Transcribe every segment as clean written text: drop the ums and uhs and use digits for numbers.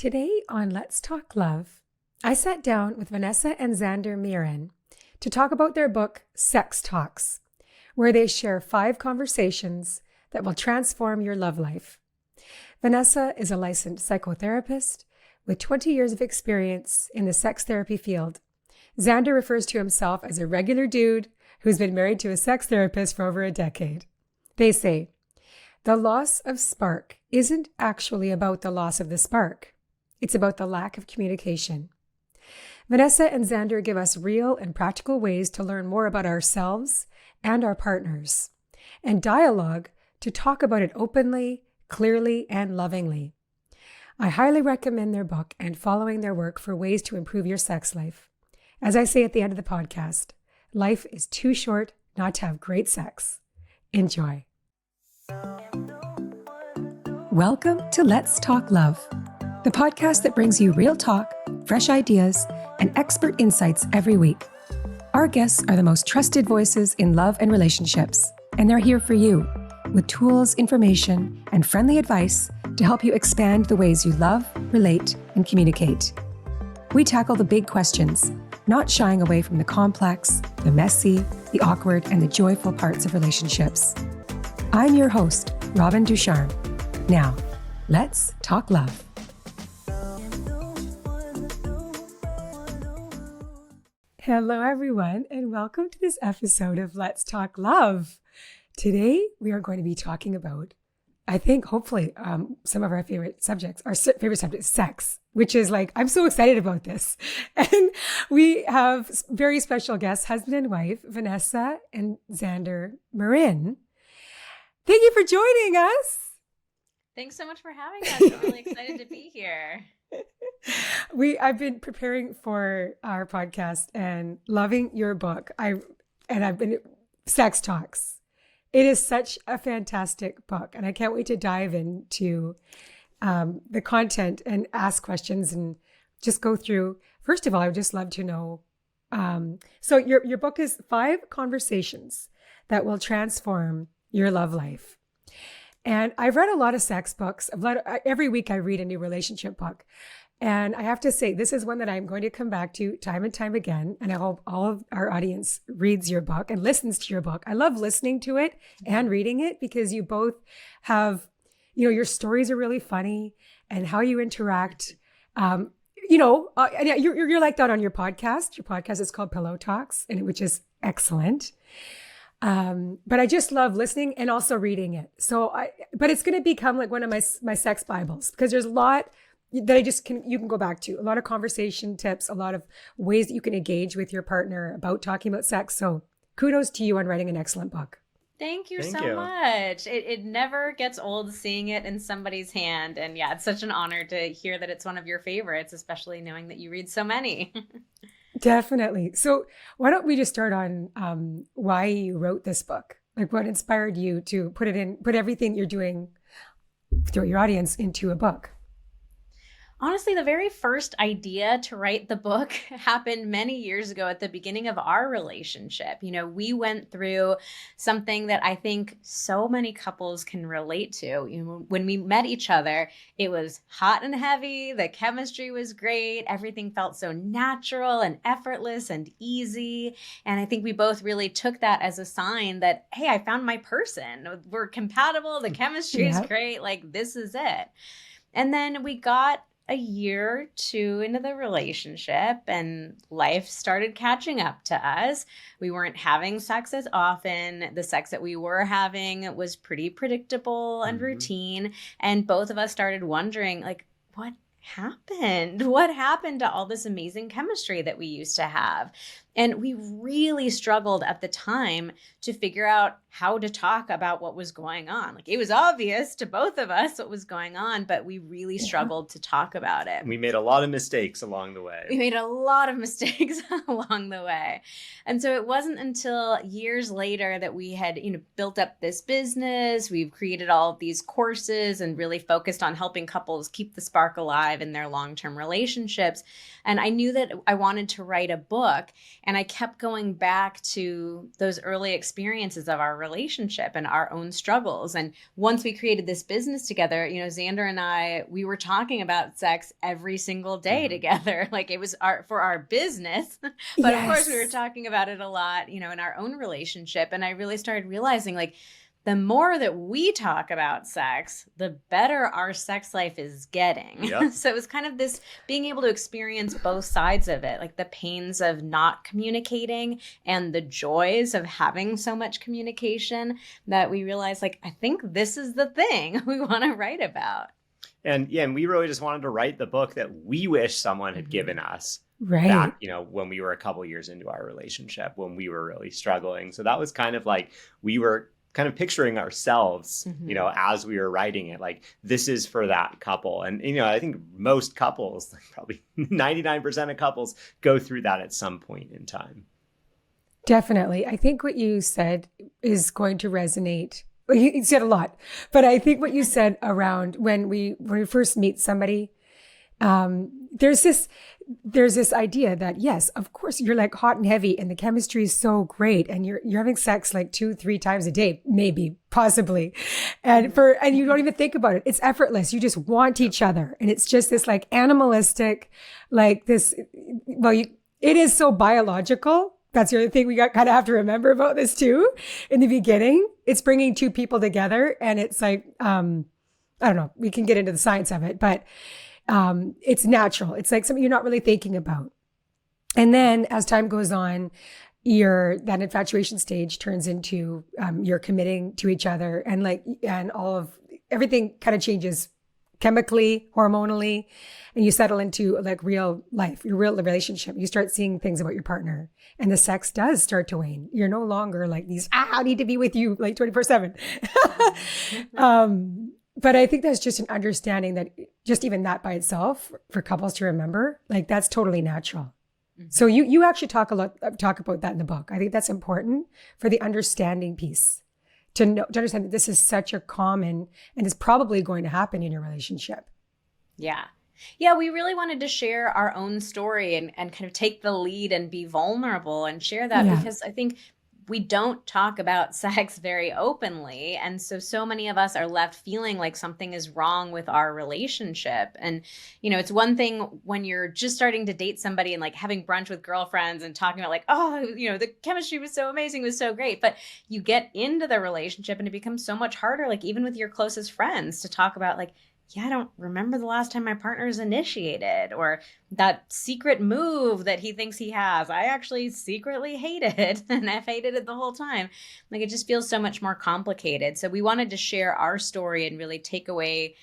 Today on Let's Talk Love, I sat down with Vanessa and Xander Marin to talk about their book, Sex Talks, where they share 5 conversations that will transform your love life. Vanessa is a licensed psychotherapist with 20 years of experience in the sex therapy field. Xander refers to himself as a regular dude who's been married to a sex therapist for over a decade. They say, the loss of spark isn't actually about the loss of the spark. It's about the lack of communication. Vanessa and Xander give us real and practical ways to learn more about ourselves and our partners, and dialogue to talk about it openly, clearly, and lovingly. I highly recommend their book and following their work for ways to improve your sex life. As I say at the end of the podcast, life is too short not to have great sex. Enjoy. Welcome to Let's Talk Love, the podcast that brings you real talk, fresh ideas, and expert insights every week. Our guests are the most trusted voices in love and relationships, and they're here for you with tools, information, and friendly advice to help you expand the ways you love, relate, and communicate. We tackle the big questions, not shying away from the complex, the messy, the awkward, and the joyful parts of relationships. I'm your host, Robin Ducharme. Now, let's talk love. Hello, everyone, and welcome to this episode of Let's Talk Love. Today, we are going to be talking about, I think, hopefully, some of our favorite subjects. Our favorite subject is sex, which is like, I'm so excited about this. And we have very special guests, husband and wife, Vanessa and Xander Marin. Thank you for joining us. Thanks so much for having us. I'm really excited to be here. I've been preparing for our podcast and loving your book. I've been Sex Talks. It is such a fantastic book, and I can't wait to dive into the content and ask questions and just go through. First of all, I would just love to know. So your book is 5 conversations that will transform your love life. And I've read a lot of sex books. Every week I read a new relationship book. And I have to say, this is one that I'm going to come back to time and time again. And I hope all of our audience reads your book and listens to your book. I love listening to it and reading it because you both have, your stories are really funny and how you interact. And you're like that on your podcast. Your podcast is called Pillow Talks, which is excellent. But I just love listening and also reading it. But it's going to become like one of my sex Bibles because there's a lot that you can go back to, a lot of conversation tips, a lot of ways that you can engage with your partner about talking about sex. So kudos to you on writing an excellent book. Thank you so much. It never gets old seeing it in somebody's hand. And yeah, it's such an honor to hear that it's one of your favorites, especially knowing that you read so many. Definitely. So why don't we just start on why you wrote this book? Like what inspired you to put everything you're doing through your audience into a book? Honestly, the very first idea to write the book happened many years ago at the beginning of our relationship. We went through something that I think so many couples can relate to. When we met each other, it was hot and heavy. The chemistry was great. Everything felt so natural and effortless and easy. And I think we both really took that as a sign that, hey, I found my person. We're compatible. The chemistry is great. Like, this is it. And then we got a year or 2 into the relationship and life started catching up to us. We weren't having sex as often. The sex that we were having was pretty predictable and routine. And both of us started wondering, like, what happened? What happened to all this amazing chemistry that we used to have? And we really struggled at the time to figure out how to talk about what was going on. Like, it was obvious to both of us what was going on, but we really struggled to talk about it. We made a lot of mistakes along the way. And so it wasn't until years later that we had, built up this business. We've created all of these courses and really focused on helping couples keep the spark alive in their long-term relationships. And I knew that I wanted to write a book. And I kept going back to those early experiences of our relationship and our own struggles. And once we created this business together, Xander and I, we were talking about sex every single day together. Like it was for our business. But of course we were talking about it a lot, in our own relationship. And I really started realizing like, the more that we talk about sex, the better our sex life is getting. Yep. So it was kind of this being able to experience both sides of it, like the pains of not communicating and the joys of having so much communication, that we realized like, I think this is the thing we want to write about. And we really just wanted to write the book that we wish someone had given us. Right. Back, when we were a couple years into our relationship, when we were really struggling. So that was kind of like, we were kind of picturing ourselves, as we were writing it, like this is for that couple. And, I think most couples, like probably 99% of couples go through that at some point in time. Definitely. I think what you said is going to resonate. Well, you said a lot, but I think what you said around when we first meet somebody, there's this idea that yes, of course you're like hot and heavy and the chemistry is so great and you're having sex like 2-3 times a day, maybe, possibly. And you don't even think about it. It's effortless. You just want each other. And it's just this like animalistic, like this, it is so biological. That's the other thing we kind of have to remember about this too. In the beginning, it's bringing two people together and it's like, I don't know, we can get into the science of it, but it's natural. It's like something you're not really thinking about. And then as time goes on, that infatuation stage turns into, you're committing to each other and everything kind of changes chemically, hormonally, and you settle into like real life, your real relationship. You start seeing things about your partner and the sex does start to wane. You're no longer like these, I need to be with you like 24/7. But I think that's just an understanding that just even that by itself for couples to remember, like that's totally natural. Mm-hmm. So you actually talk about that in the book. I think that's important for the understanding piece to understand that this is such a common and is probably going to happen in your relationship. Yeah. Yeah, we really wanted to share our own story and kind of take the lead and be vulnerable and share that because I think we don't talk about sex very openly. And so many of us are left feeling like something is wrong with our relationship. And, it's one thing when you're just starting to date somebody and like having brunch with girlfriends and talking about like, oh, the chemistry was so amazing, it was so great. But you get into the relationship and it becomes so much harder, like even with your closest friends to talk about like, I don't remember the last time my partner's initiated, or that secret move that he thinks he has. I actually secretly hate it and I've hated it the whole time. Like it just feels so much more complicated. So we wanted to share our story and really take away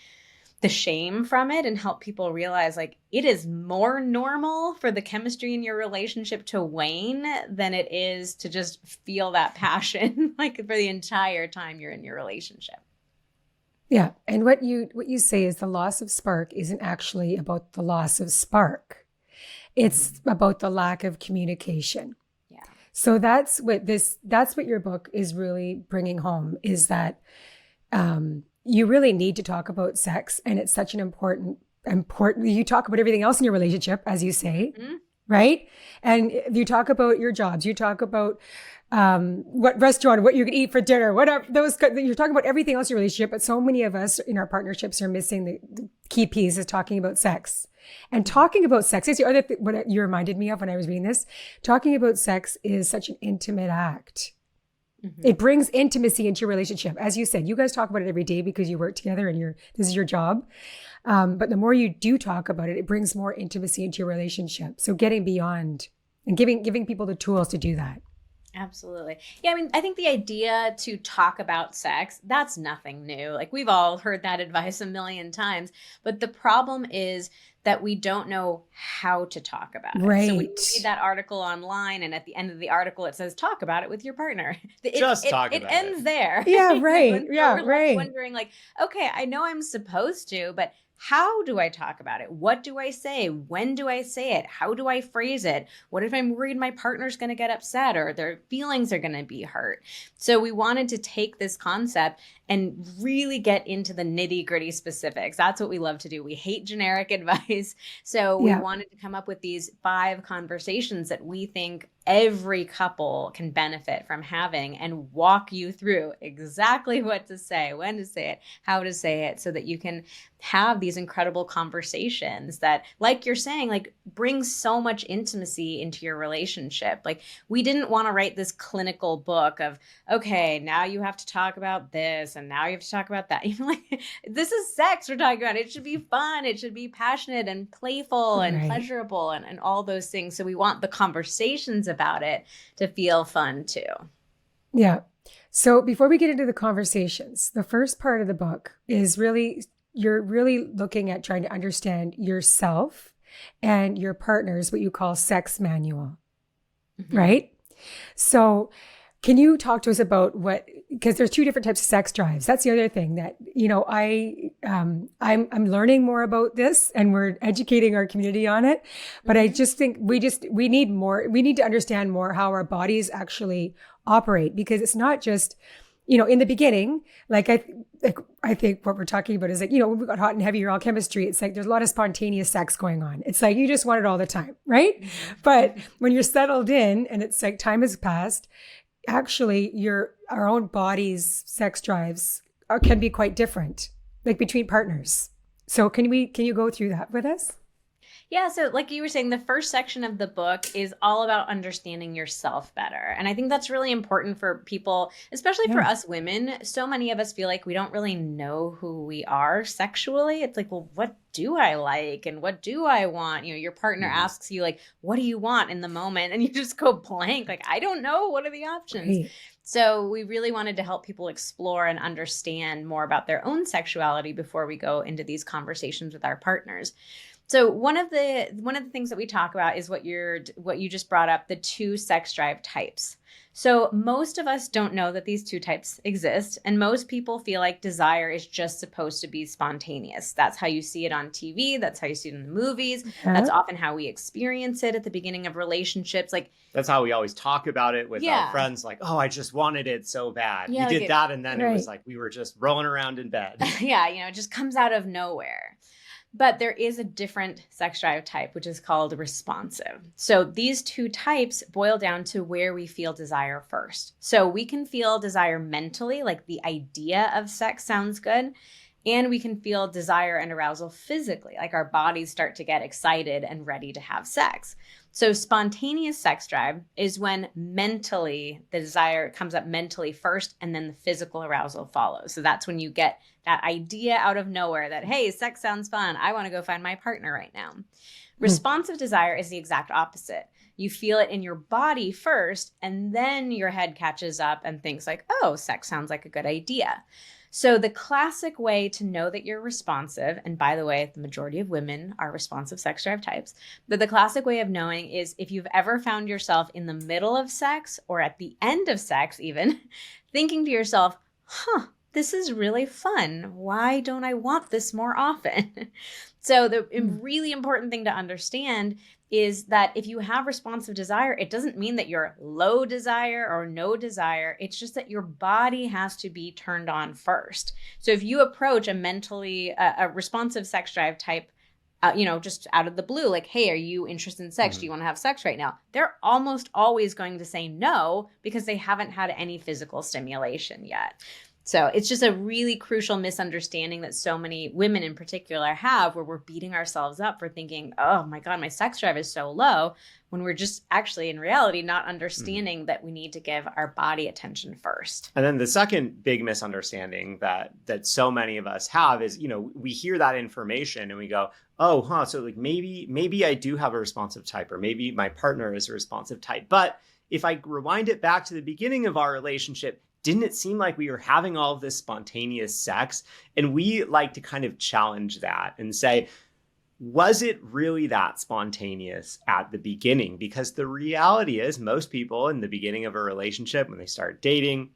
the shame from it and help people realize like it is more normal for the chemistry in your relationship to wane than it is to just feel that passion like for the entire time you're in your relationship. Yeah. And what you say is the loss of spark isn't actually about the loss of spark. It's about the lack of communication. Yeah. So that's what your book is really bringing home is that you really need to talk about sex. And it's such an important, you talk about everything else in your relationship, as you say, right? And you talk about your jobs, you talk about what restaurant, what you can eat for dinner, whatever you're talking about everything else in your relationship. But so many of us in our partnerships are missing the key piece is talking about sex. And talking about sex is the other thing, what you reminded me of when I was reading this. Talking about sex is such an intimate act. Mm-hmm. It brings intimacy into your relationship. As you said, you guys talk about it every day because you work together and this is your job. But the more you do talk about it, it brings more intimacy into your relationship. So getting beyond and giving people the tools to do that. Absolutely. Yeah, I mean, I think the idea to talk about sex, that's nothing new. Like we've all heard that advice a million times. But the problem is that we don't know how to talk about it. Right. So when you read that article online and at the end of the article, it says, talk about it with your partner. It ends there. Yeah, right. We're left wondering like, okay, I know I'm supposed to, but how do I talk about it? What do I say? When do I say it? How do I phrase it? What if I'm worried my partner's going to get upset or their feelings are going to be hurt? So we wanted to take this concept and really get into the nitty-gritty specifics. That's what we love to do. We hate generic advice. So we wanted to come up with these 5 conversations that we think every couple can benefit from having, and walk you through exactly what to say, when to say it, how to say it, so that you can have these incredible conversations that, like you're saying, like bring so much intimacy into your relationship. Like, we didn't want to write this clinical book of, okay, now you have to talk about this and now you have to talk about that. Like, this is sex we're talking about. It should be fun. It should be passionate and playful and pleasurable and all those things. So we want the conversations about it to feel fun too. Yeah. So before we get into the conversations, the first part of the book is really, you're really looking at trying to understand yourself and your partner's, what you call sex manual, right? So can you talk to us about because there's two different types of sex drives. That's the other thing that, I'm learning more about this, and we're educating our community on it. But I just think we need more. We need to understand more how our bodies actually operate, because it's not just, in the beginning, I think what we're talking about is when we got hot and heavy, you're all chemistry. It's like, there's a lot of spontaneous sex going on. It's like, you just want it all the time. Right. But when you're settled in and it's like time has passed, actually our own body's sex drives can be quite different, like between partners. So can you go through that with us? Yeah, so like you were saying, the first section of the book is all about understanding yourself better. And I think that's really important for people, especially for us women. So many of us feel like we don't really know who we are sexually. It's like, well, what do I like and what do I want? Your partner asks you, like, what do you want in the moment? And you just go blank. Like, I don't know. What are the options? Right. So we really wanted to help people explore and understand more about their own sexuality before we go into these conversations with our partners. So one of the things that we talk about is what you just brought up, the two sex drive types. So most of us don't know that these two types exist, and most people feel like desire is just supposed to be spontaneous. That's how you see it on TV. That's how you see it in the movies. That's often how we experience it at the beginning of relationships. Like, that's how we always talk about it with our friends. Like, oh, I just wanted it so bad. You did that, and then it was like we were just rolling around in bed. It just comes out of nowhere. But there is a different sex drive type, which is called responsive. So these two types boil down to where we feel desire first. So we can feel desire mentally, like the idea of sex sounds good. And we can feel desire and arousal physically, like our bodies start to get excited and ready to have sex. So spontaneous sex drive is when mentally the desire comes up mentally first, and then the physical arousal follows. So that's when you get that idea out of nowhere that, hey, sex sounds fun. I want to go find my partner right now. Responsive desire is the exact opposite. You feel it in your body first, and then your head catches up and thinks like, oh, sex sounds like a good idea. So the classic way to know that you're responsive, and by the way, the majority of women are responsive sex drive types, but the classic way of knowing is if you've ever found yourself in the middle of sex or at the end of sex even, thinking to yourself, this is really fun. Why don't I want this more often? So the really important thing to understand is that if you have responsive desire, it doesn't mean that you're low desire or no desire. It's just that your body has to be turned on first. So if you approach a responsive sex drive type, just out of the blue, like, hey, are you interested in sex? Do you want to have sex right now? They're almost always going to say no, because they haven't had any physical stimulation yet. So it's just a really crucial misunderstanding that so many women in particular have, where we're beating ourselves up for thinking, oh my God, my sex drive is so low, when we're just actually in reality not understanding that we need to give our body attention first. And then the second big misunderstanding that so many of us have is, we hear that information and we go, oh, so like maybe I do have a responsive type, or maybe my partner is a responsive type. But if I rewind it back to the beginning of our relationship, didn't it seem like we were having all of this spontaneous sex? And we like to kind of challenge that and say, was it really that spontaneous at the beginning? Because the reality is, most people in the beginning of a relationship, when they start dating,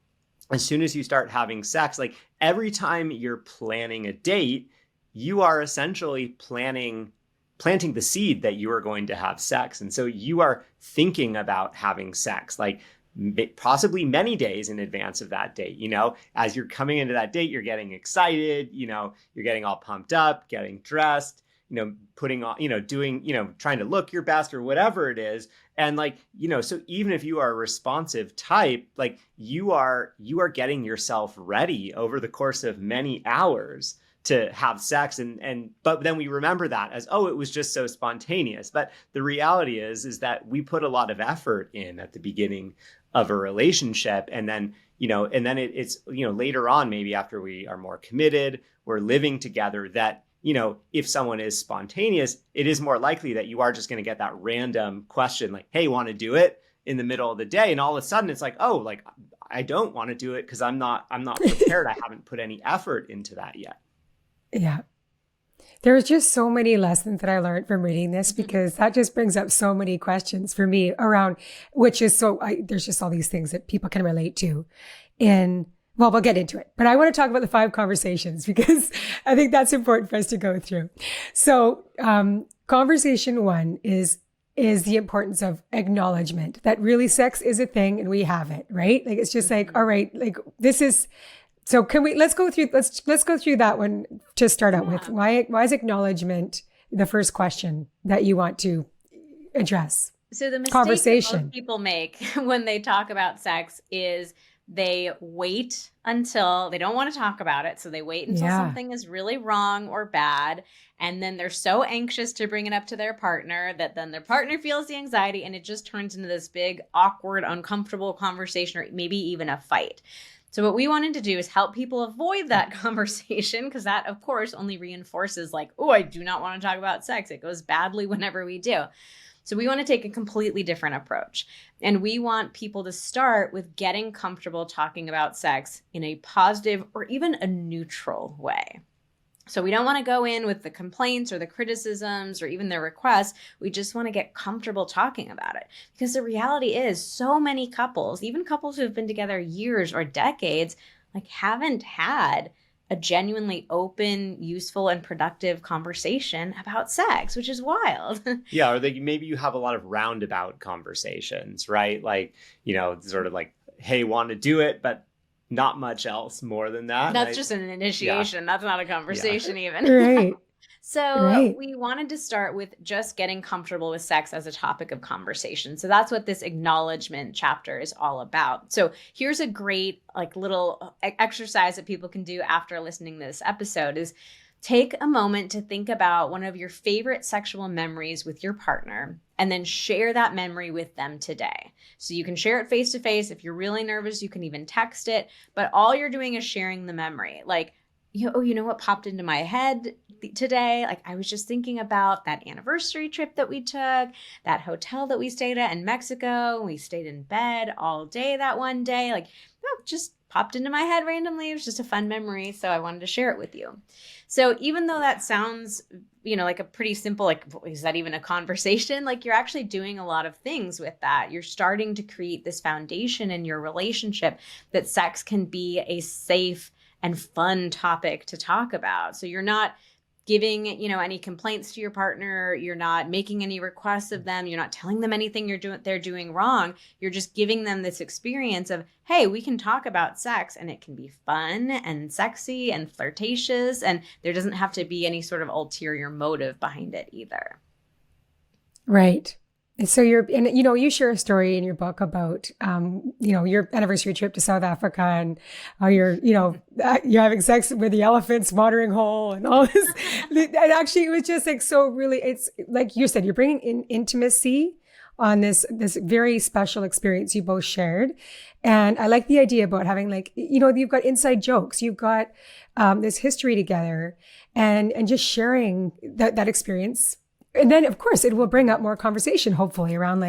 as soon as you start having sex, like every time you're planning a date, you are essentially planting the seed that you are going to have sex. And so you are thinking about having sex, like possibly many days in advance of that date. As you're coming into that date, you're getting excited, you're getting all pumped up, getting dressed, putting on, doing, trying to look your best or whatever it is. And like, so even if you are a responsive type, like you are getting yourself ready over the course of many hours to have sex. But then we remember that as, oh, it was just so spontaneous. But the reality is that we put a lot of effort in at the beginning of a relationship. And then, it's, later on, maybe after we are more committed, we're living together, that, if someone is spontaneous, it is more likely that you are just going to get that random question like, hey, want to do it, in the middle of the day? And all of a sudden it's like, oh, like I don't want to do it because I'm not prepared. I haven't put any effort into that yet. Yeah. There's just so many lessons that I learned from reading this, because that just brings up so many questions for me around, which is there's just all these things that people can relate to. And well, we'll get into it, but I want to talk about the 5 conversations, because I think that's important for us to go through. So, conversation 1 is the importance of acknowledgement that really sex is a thing and we have it, right? Like, it's just like, all right, like this is. So let's go through that one to start out with. Why is acknowledgement the first question that you want to address? So the mistake that most people make when they talk about sex is they wait until they don't want to talk about it. So they wait until something is really wrong or bad. And then they're so anxious to bring it up to their partner that then their partner feels the anxiety, and it just turns into this big, awkward, uncomfortable conversation, or maybe even a fight. So what we wanted to do is help people avoid that conversation, because that, of course, only reinforces like, oh, I do not want to talk about sex. It goes badly whenever we do. So we want to take a completely different approach. And we want people to start with getting comfortable talking about sex in a positive or even a neutral way. So we don't want to go in with the complaints or the criticisms or even the requests. We just want to get comfortable talking about it. Because the reality is, so many couples, even couples who have been together years or decades, like haven't had a genuinely open, useful, and productive conversation about sex, which is wild. Yeah, or maybe you have a lot of roundabout conversations, right? Like, sort of like, hey, want to do it, but not much else more than that. That's just an initiation. That's not a conversation even. Right. So we wanted to start with just getting comfortable with sex as a topic of conversation. So that's what this acknowledgement chapter is all about. So here's a great little exercise that people can do after listening to this episode is take a moment to think about one of your favorite sexual memories with your partner, and then share that memory with them today. So you can share it face to face. If you're really nervous, you can even text it. But all you're doing is sharing the memory. Like, you know what popped into my head today? Like, I was just thinking about that anniversary trip that we took, that hotel that we stayed at in Mexico. We stayed in bed all day that one day. Like, just popped into my head randomly. It was just a fun memory. So I wanted to share it with you. So even though that sounds, like a pretty simple, like, is that even a conversation? Like, you're actually doing a lot of things with that. You're starting to create this foundation in your relationship that sex can be a safe and fun topic to talk about. So you're not giving, any complaints to your partner. You're not making any requests of them. You're not telling them anything they're doing wrong. You're just giving them this experience of, hey, we can talk about sex and it can be fun and sexy and flirtatious. And there doesn't have to be any sort of ulterior motive behind it either. Right. And so you share a story in your book about, your anniversary trip to South Africa and how you're having sex with the elephant's watering hole and all this. And actually, it was just like, so really, it's like you said, you're bringing in intimacy on this very special experience you both shared. And I like the idea about having you've got inside jokes, you've got this history together and just sharing that experience. And then, of course, it will bring up more conversation, hopefully, around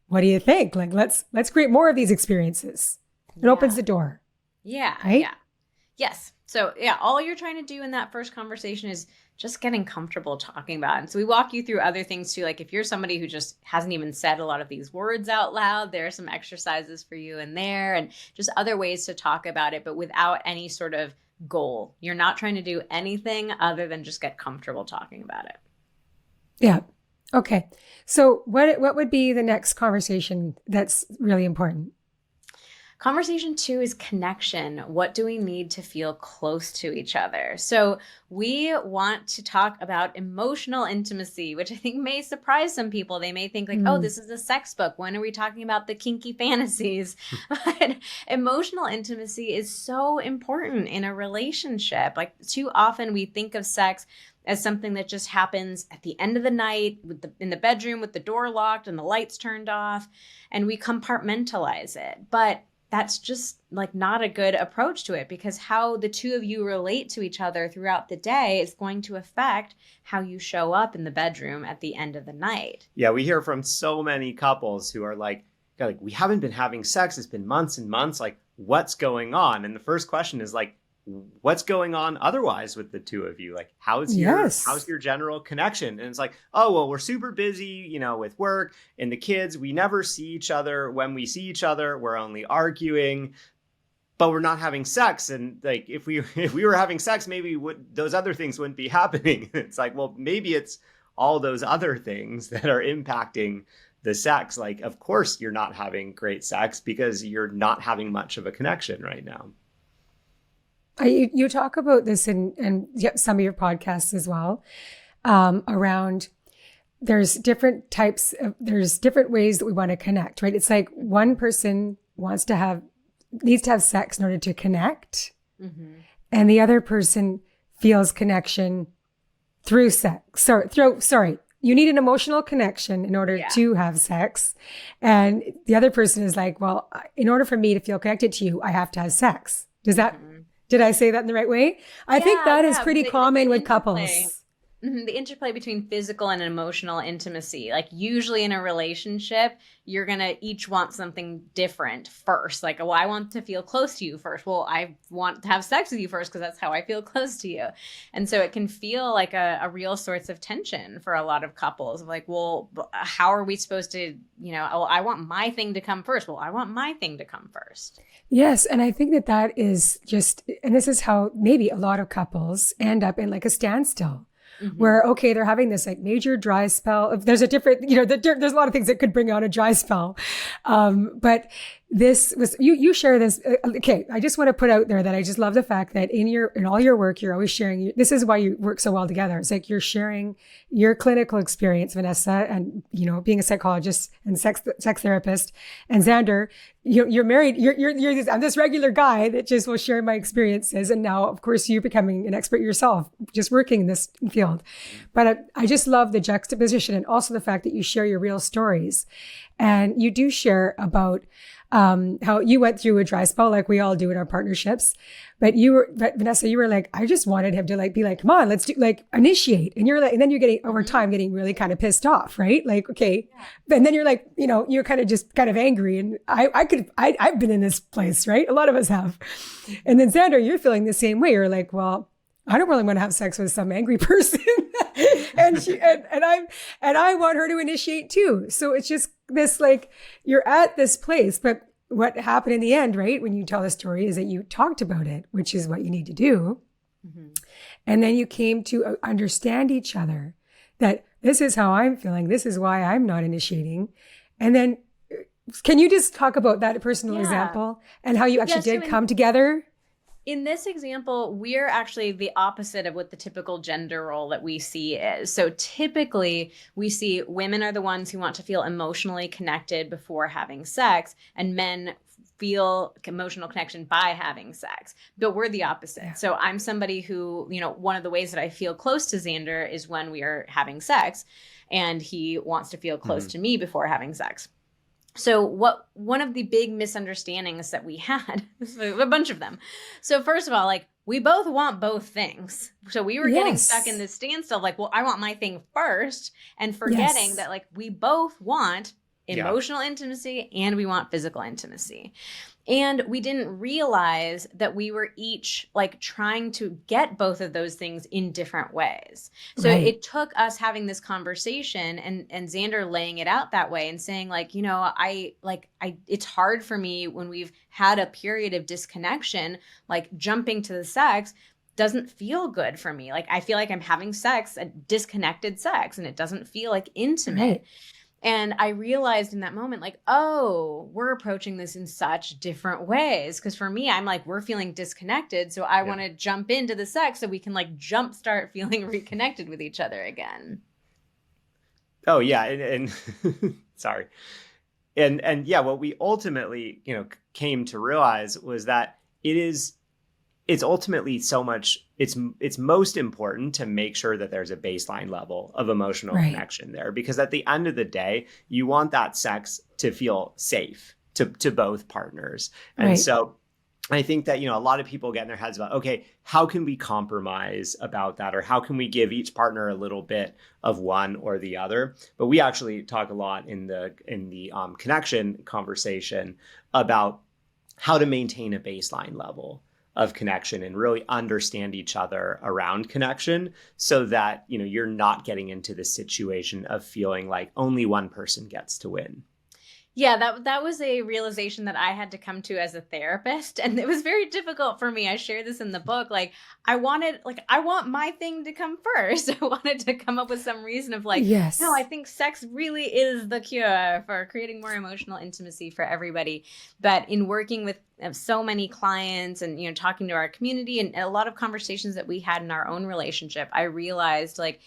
what do you think? Like, let's create more of these experiences. It opens the door. Yeah. Right? Yeah. Yes. So, all you're trying to do in that first conversation is just getting comfortable talking about it. And so we walk you through other things too. Like if you're somebody who just hasn't even said a lot of these words out loud, there are some exercises for you in there and just other ways to talk about it, but without any sort of goal. You're not trying to do anything other than just get comfortable talking about it. Yeah. Okay. So what would be the next conversation that's really important? Conversation 2 is connection. What do we need to feel close to each other? So we want to talk about emotional intimacy, which I think may surprise some people. They may think like, oh, this is a sex book. When are we talking about the kinky fantasies? But emotional intimacy is so important in a relationship. Like too often we think of sex as something that just happens at the end of the night in the bedroom with the door locked and the lights turned off, and we compartmentalize it. But that's just like not a good approach to it, because how the two of you relate to each other throughout the day is going to affect how you show up in the bedroom at the end of the night. Yeah, we hear from so many couples who are like, we haven't been having sex. It's been months and months. Like, what's going on? And the first question is like, what's going on otherwise with the two of you? Like, how's your general connection? And it's like, oh, well, we're super busy, with work and the kids. We never see each other. When we see each other, we're only arguing, but we're not having sex. And like, if we were having sex, maybe those other things wouldn't be happening. It's like, well, maybe it's all those other things that are impacting the sex. Like, of course you're not having great sex because you're not having much of a connection right now. You talk about this in some of your podcasts as well, around there's different ways that we want to connect, right? It's like one person needs to have sex in order to connect, and the other person feels connection through sex. Sorry. You need an emotional connection in order to have sex. And the other person is like, well, in order for me to feel connected to you, I have to have sex. Did I say that in the right way? I think that is pretty common with couples. The interplay between physical and emotional intimacy. Like usually in a relationship, you're going to each want something different first. Like, well, I want to feel close to you first. Well, I want to have sex with you first because that's how I feel close to you. And so it can feel like a real source of tension for a lot of couples. Like, well, how are we supposed to, oh, I want my thing to come first. Well, I want my thing to come first. Yes. And I think that is just, and this is how maybe a lot of couples end up in like a standstill. Where, okay, they're having this like major dry spell. There's a different, there's a lot of things that could bring on a dry spell. But this was, you share this. Okay. I just want to put out there that I just love the fact that in all your work, you're always sharing, this is why you work so well together. It's like you're sharing your clinical experience, Vanessa, and, being a psychologist and sex therapist, and Xander, you're married, I'm this regular guy that just will share my experiences. And now, of course, you're becoming an expert yourself, just working in this field. But I just love the juxtaposition and also the fact that you share your real stories. And you do share about how you went through a dry spell like we all do in our partnerships. But Vanessa, you were like, I just wanted him to be like, come on, let's do initiate. And you're like, and then you're getting over time getting really kind of pissed off, right? Like, okay. Yeah. And then you're like, you're kind of angry. And I've been in this place, right? A lot of us have. And then Xander, you're feeling the same way. You're like, well, I don't really want to have sex with some angry person. and I want her to initiate too. So it's just this, like, you're at this place, but what happened in the end, right? When you tell the story is that you talked about it, which is what you need to do. And then you came to understand each other, that this is how I'm feeling. This is why I'm not initiating. And then can you just talk about that personal example and how you actually did come together? In this example, we're actually the opposite of what the typical gender role that we see is. So typically, we see women are the ones who want to feel emotionally connected before having sex, and men feel emotional connection by having sex. But we're the opposite. Yeah. So I'm somebody who, one of the ways that I feel close to Xander is when we are having sex, and he wants to feel close to me before having sex. So one of the big misunderstandings that we had, a bunch of them. So first of all, we both want both things. So we were getting stuck in this standstill, well, I want my thing first, and forgetting that we both want emotional intimacy and we want physical intimacy. And we didn't realize that we were each trying to get both of those things in different ways. So it took us having this conversation and Xander laying it out that way and saying it's hard for me when we've had a period of disconnection, jumping to the sex doesn't feel good for me. I feel like I'm having sex, a disconnected sex, and it doesn't feel intimate. Right. And I realized in that moment, like, oh, we're approaching this in such different ways. Because for me, I'm like, we're feeling disconnected. So I want to jump into the sex so we can like jumpstart feeling reconnected with each other again. Oh, yeah. And sorry. And yeah, what we ultimately, came to realize was that it's ultimately so much, it's most important to make sure that there's a baseline level of emotional connection there, because at the end of the day, you want that sex to feel safe to both partners. And so I think that, a lot of people get in their heads about, okay, how can we compromise about that? Or how can we give each partner a little bit of one or the other? But we actually talk a lot in the connection conversation about how to maintain a baseline level of connection and really understand each other around connection, so that, you're not getting into the situation of feeling like only one person gets to win. Yeah, that was a realization that I had to come to as a therapist. And it was very difficult for me. I share this in the book. Like, I want my thing to come first. I wanted to come up with some reason of like, no, I think sex really is the cure for creating more emotional intimacy for everybody. But in working with so many clients and, talking to our community and a lot of conversations that we had in our own relationship, I realized like,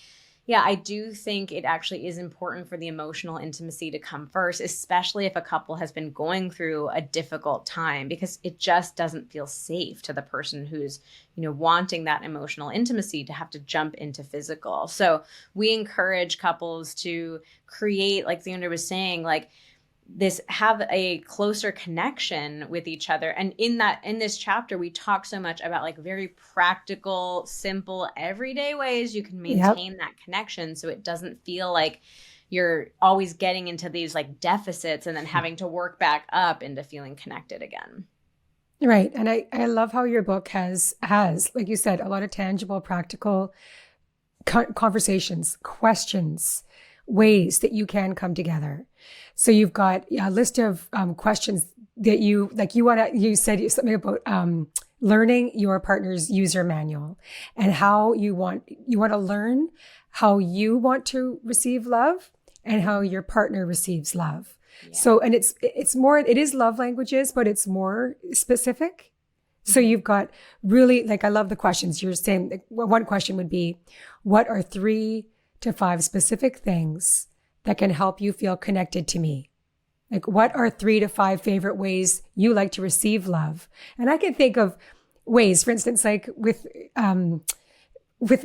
yeah, I do think it actually is important for the emotional intimacy to come first, especially if a couple has been going through a difficult time, because it just doesn't feel safe to the person who's, wanting that emotional intimacy to have to jump into physical. So we encourage couples to create, like Xander was saying, like, have a closer connection with each other. And in this chapter, we talk so much about like very practical, simple, everyday ways you can maintain that connection, so it doesn't feel like you're always getting into these like deficits and then having to work back up into feeling connected again. Right. And I love how your book has, like you said, a lot of tangible, practical conversations, questions, ways that you can come together. So you've got a list of questions that you said something about learning your partner's user manual, and how you want to learn how you want to receive love and how your partner receives love. Yeah. So, and it is love languages, but it's more specific. So you've got really, like, I love the questions. You're saying, like, one question would be, what are 3 to 5 specific things that can help you feel connected to me? Like, what are 3 to 5 favorite ways you like to receive love? And I can think of ways, for instance, like with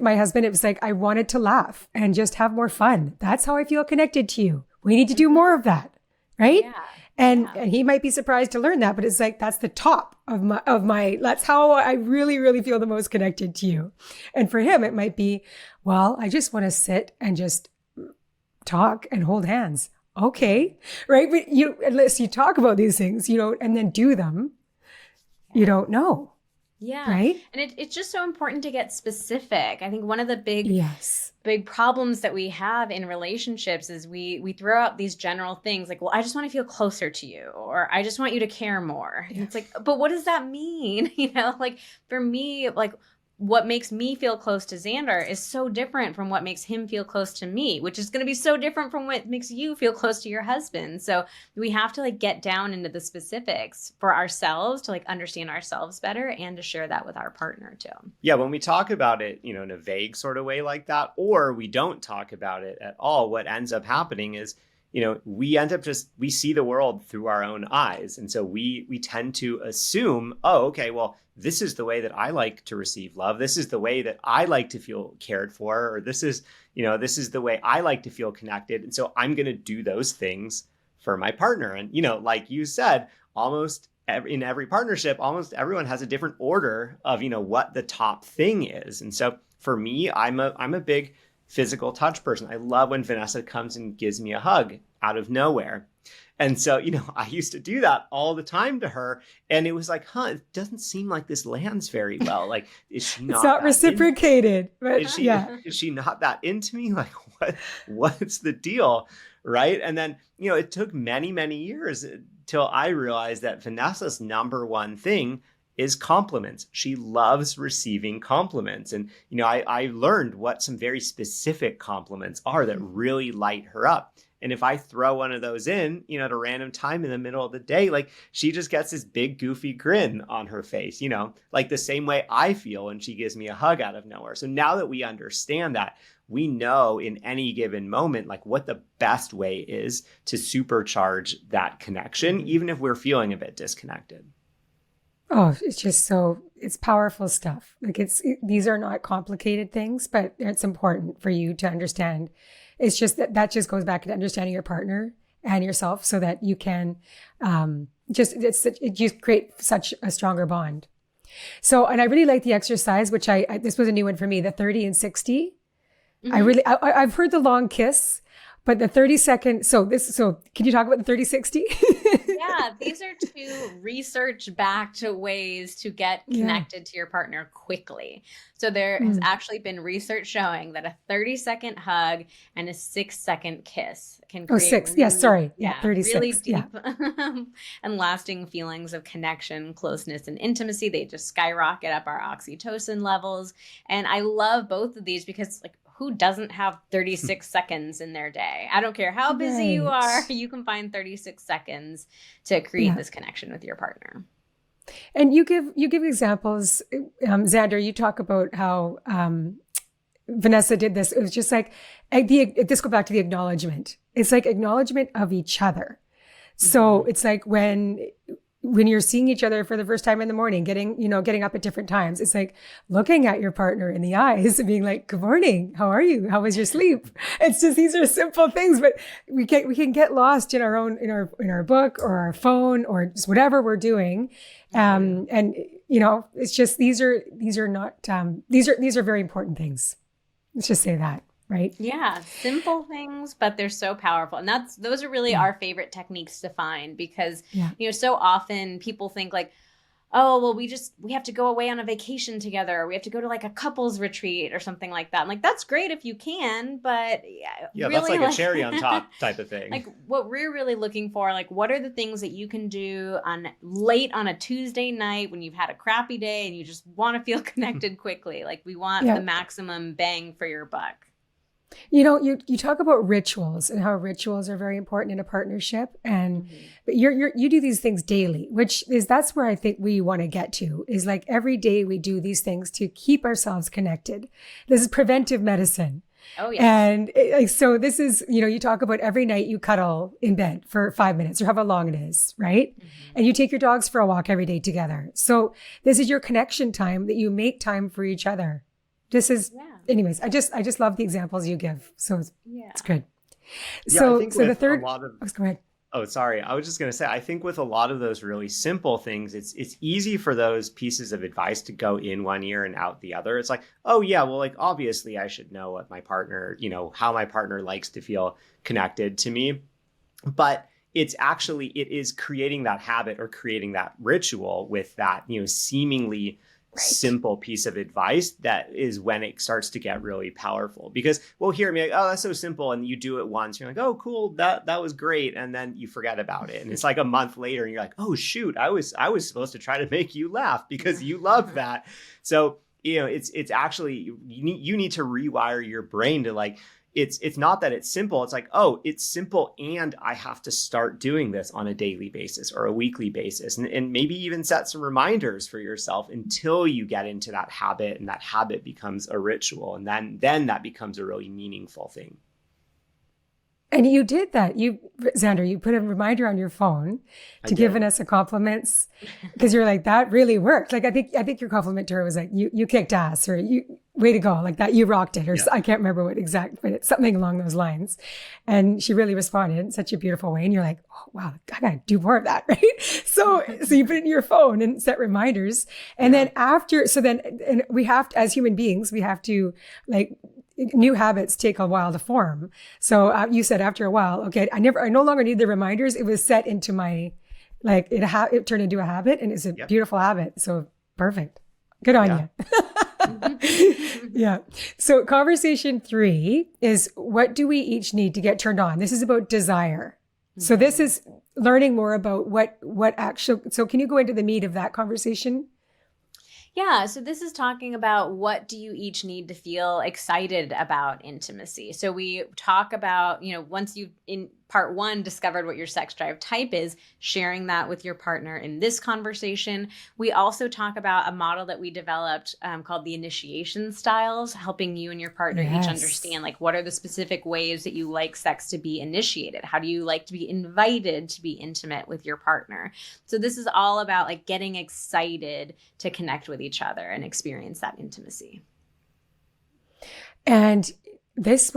my husband, it was like, I wanted to laugh and just have more fun. That's how I feel connected to you. We need to do more of that. Right. Yeah. And he might be surprised to learn that, but it's like, that's the top of my, that's how I really, really feel the most connected to you. And for him, it might be, well, I just want to sit and just talk and hold hands. Okay. Right. But unless you talk about these things, and then do them, you don't know. Yeah. Right. And it's just so important to get specific. I think one of the big problems that we have in relationships is we throw out these general things like, well, I just want to feel closer to you, or I just want you to care more. Yeah. And it's like, but what does that mean? Like for me, like what makes me feel close to Xander is so different from what makes him feel close to me, which is going to be so different from what makes you feel close to your husband. So we have to like get down into the specifics for ourselves to like understand ourselves better and to share that with our partner too. Yeah. When we talk about it, in a vague sort of way like that, or we don't talk about it at all, what ends up happening is, we end up we see the world through our own eyes. And so we tend to assume, oh, okay, well, this is the way that I like to receive love. This is the way that I like to feel cared for, or this is the way I like to feel connected. And so I'm going to do those things for my partner. And, like you said, in every partnership, almost everyone has a different order of, what the top thing is. And so for me, I'm a big physical touch person. I love when Vanessa comes and gives me a hug out of nowhere. And so, I used to do that all the time to her. And it was like, it doesn't seem like this lands very well. Like, is she not? It's not reciprocated. But is she not that into me? Like, what's the deal? Right. And then, it took many, many years till I realized that Vanessa's number one thing is compliments. She loves receiving compliments. And, I learned what some very specific compliments are that really light her up. And if I throw one of those in, at a random time in the middle of the day, like she just gets this big goofy grin on her face, like the same way I feel when she gives me a hug out of nowhere. So now that we understand that, we know in any given moment, like what the best way is to supercharge that connection, even if we're feeling a bit disconnected. Oh, it's powerful stuff. Like these are not complicated things, but it's important for you to understand. It's just that just goes back to understanding your partner and yourself so that you can you create such a stronger bond. So, and I really like the exercise, which this was a new one for me, the 30 and 60. Mm-hmm. I've heard the long kiss, but the 30-second. So can you talk about the 30-60? Yeah, these are two research-backed ways to get connected to your partner quickly. So there has actually been research showing that a 30-second hug and a 6-second kiss can create 36. Really deep and lasting feelings of connection, closeness, and intimacy. They just skyrocket up our oxytocin levels. And I love both of these because who doesn't have 36 seconds in their day? I don't care how busy you are, you can find 36 seconds to create this connection with your partner. And you give examples. Xander, you talk about how Vanessa did this. It was just like, this go back to the acknowledgement. It's like acknowledgement of each other. So it's like when you're seeing each other for the first time in the morning, getting up at different times, it's like looking at your partner in the eyes and being like, good morning. How are you? How was your sleep? It's just, these are simple things, but we can get lost in in our book or our phone or just whatever we're doing. It's just, these are very important things. Let's just say that. Right? Yeah. Simple things, but they're so powerful. And those are really our favorite techniques to find because, so often people think like, oh, well, we have to go away on a vacation together. Or we have to go to like a couples retreat or something like that. I'm like, that's great if you can, but really, that's like a cherry on top type of thing. Like what we're really looking for, like what are the things that you can do late on a Tuesday night when you've had a crappy day and you just want to feel connected quickly. Like we want the maximum bang for your buck. You talk about rituals and how rituals are very important in a partnership, but you do these things daily, that's where I think we want to get to, is like every day we do these things to keep ourselves connected. This is preventive medicine. Oh yeah. And so this is, you talk about every night you cuddle in bed for 5 minutes or however long it is, right? Mm-hmm. And you take your dogs for a walk every day together. So this is your connection time that you make time for each other. Anyways, I just love the examples you give. So it's good. So the third, go ahead. Oh, sorry. I was just going to say, I think with a lot of those really simple things, it's easy for those pieces of advice to go in one ear and out the other. It's like, oh yeah, well, like obviously I should know what my partner, how my partner likes to feel connected to me. But it is creating that habit or creating that ritual with that, seemingly simple piece of advice that is when it starts to get really powerful, because we'll hear me like, oh, that's so simple. And you do it once, you're like, oh, cool. That was great. And then you forget about it. And it's like a month later and you're like, oh shoot, I was supposed to try to make you laugh because you love that. So, it's actually, you need to rewire your brain to like, it's not that it's simple. It's like, oh, it's simple. And I have to start doing this on a daily basis or a weekly basis. And maybe even set some reminders for yourself until you get into that habit and that habit becomes a ritual. And then that becomes a really meaningful thing. And you did that. Xander, you put a reminder on your phone to give Vanessa compliments because you're like, that really worked. Like, I think your compliment to her was like, you kicked ass, or way to go, like that, you rocked it, or I can't remember what exact, but it's something along those lines. And she really responded in such a beautiful way. And you're like, oh, wow, I gotta do more of that, right? So you put it in your phone and set reminders. And then and we have to, as human beings, we have to like, new habits take a while to form. So you said after a while, okay, I no longer need the reminders. It was set into my, like it turned into a habit, and it's a beautiful habit. So perfect. Good on you. Yeah. So conversation 3 is, what do we each need to get turned on? This is about desire. Mm-hmm. So this is learning more about what actual, so can you go into the meat of that conversation? Yeah, so this is talking about what do you each need to feel excited about intimacy. So we talk about, once you've in part one discovered what your sex drive type is, sharing that with your partner in this conversation. We also talk about a model that we developed called the initiation styles, helping you and your partner each understand like what are the specific ways that you like sex to be initiated? How do you like to be invited to be intimate with your partner? So this is all about like getting excited to connect with each other and experience that intimacy. And there's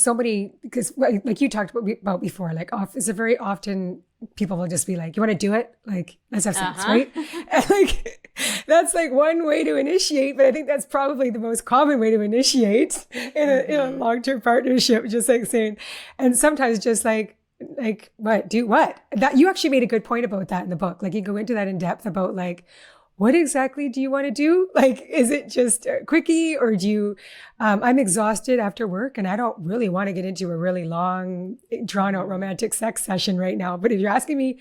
so many, because like you talked about before, like it's a very often people will just be like, you want to do it? Like, let's have sex, right? And like, that's like one way to initiate, but I think that's probably the most common way to initiate in a long-term partnership, just like saying, and sometimes just like what, do what? That you actually made a good point about that in the book. Like you go into that in depth about like, what exactly do you want to do? Like, is it just a quickie or do you, I'm exhausted after work and I don't really want to get into a really long, drawn out romantic sex session right now. But if you're asking me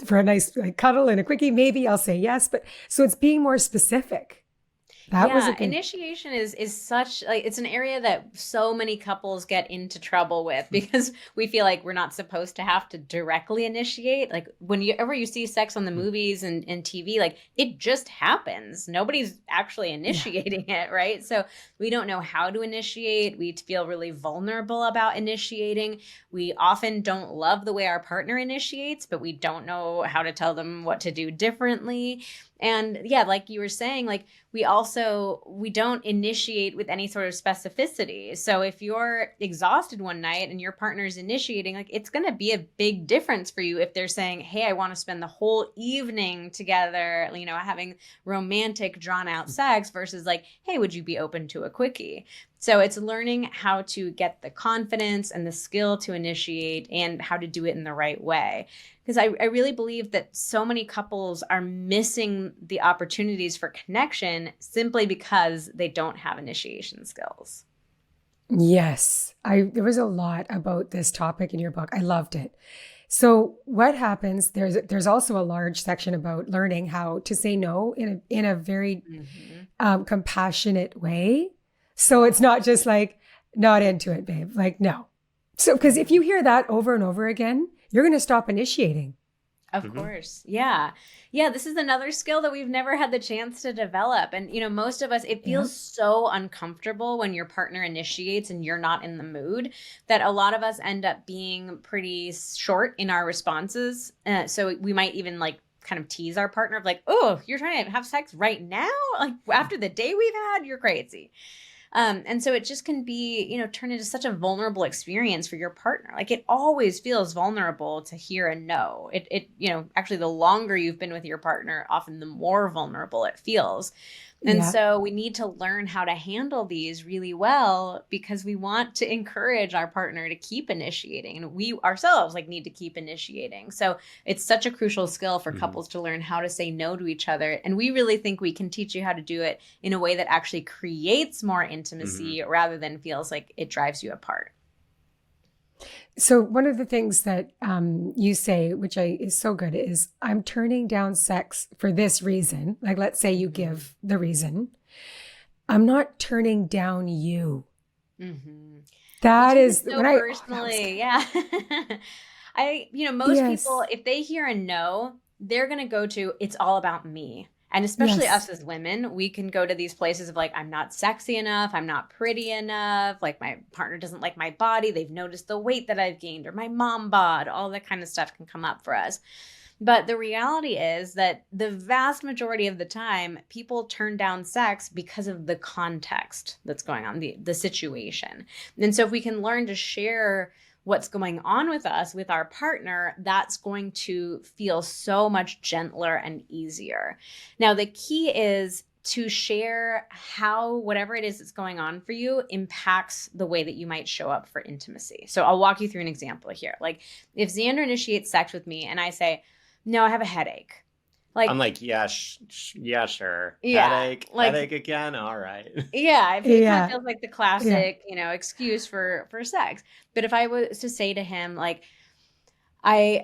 for a nice like cuddle and a quickie, maybe I'll say yes. But so it's being more specific. That was a good... Initiation is such like it's an area that so many couples get into trouble with because we feel like we're not supposed to have to directly initiate. Like whenever you see sex on the movies and TV, like it just happens. Nobody's actually initiating it, right? So we don't know how to initiate. We feel really vulnerable about initiating. We often don't love the way our partner initiates, but we don't know how to tell them what to do differently. And yeah, like you were saying, like we don't initiate with any sort of specificity. So if you're exhausted one night and your partner's initiating, like it's going to be a big difference for you if they're saying, hey, I want to spend the whole evening together, having romantic drawn out sex versus like, hey, would you be open to a quickie? So it's learning how to get the confidence and the skill to initiate and how to do it in the right way. Because I really believe that so many couples are missing the opportunities for connection simply because they don't have initiation skills. Yes, there was a lot about this topic in your book. I loved it. So what happens, there's also a large section about learning how to say no in a very compassionate way. So it's not just like, not into it, babe. Like, no. So, because if you hear that over and over again, you're going to stop initiating. Of course. Yeah. Yeah. This is another skill that we've never had the chance to develop. And, most of us, it feels so uncomfortable when your partner initiates and you're not in the mood that a lot of us end up being pretty short in our responses. So we might even like kind of tease our partner of like, oh, you're trying to have sex right now? Like after the day we've had, you're crazy. And so it just can be, turn into such a vulnerable experience for your partner. Like it always feels vulnerable to hear a no. Actually the longer you've been with your partner, often the more vulnerable it feels. And so we need to learn how to handle these really well because we want to encourage our partner to keep initiating and we ourselves need to keep initiating. So it's such a crucial skill for couples to learn how to say no to each other. And we really think we can teach you how to do it in a way that actually creates more intimacy rather than feels like it drives you apart. So one of the things that you say, which is so good, is I'm turning down sex for this reason. Like, let's say you give the reason. I'm not turning down you. That is so when personally, most people, if they hear a no, they're going to go to, it's all about me. And especially us as women, we can go to these places of like, I'm not sexy enough. I'm not pretty enough. Like my partner doesn't like my body. They've noticed the weight that I've gained or my mom bod. All that kind of stuff can come up for us. But the reality is that the vast majority of the time, people turn down sex because of the context that's going on, the situation. And so if we can learn to share what's going on with us, with our partner, that's going to feel so much gentler and easier. Now, the key is to share how whatever it is that's going on for you impacts the way that you might show up for intimacy. So I'll walk you through an example here. Like if Xander initiates sex with me and I say, no, I have a headache. Like, I'm like, yeah, sure. Headache again. All right. Yeah. It kind of feels like the classic, excuse for sex. But if I was to say to him, like, I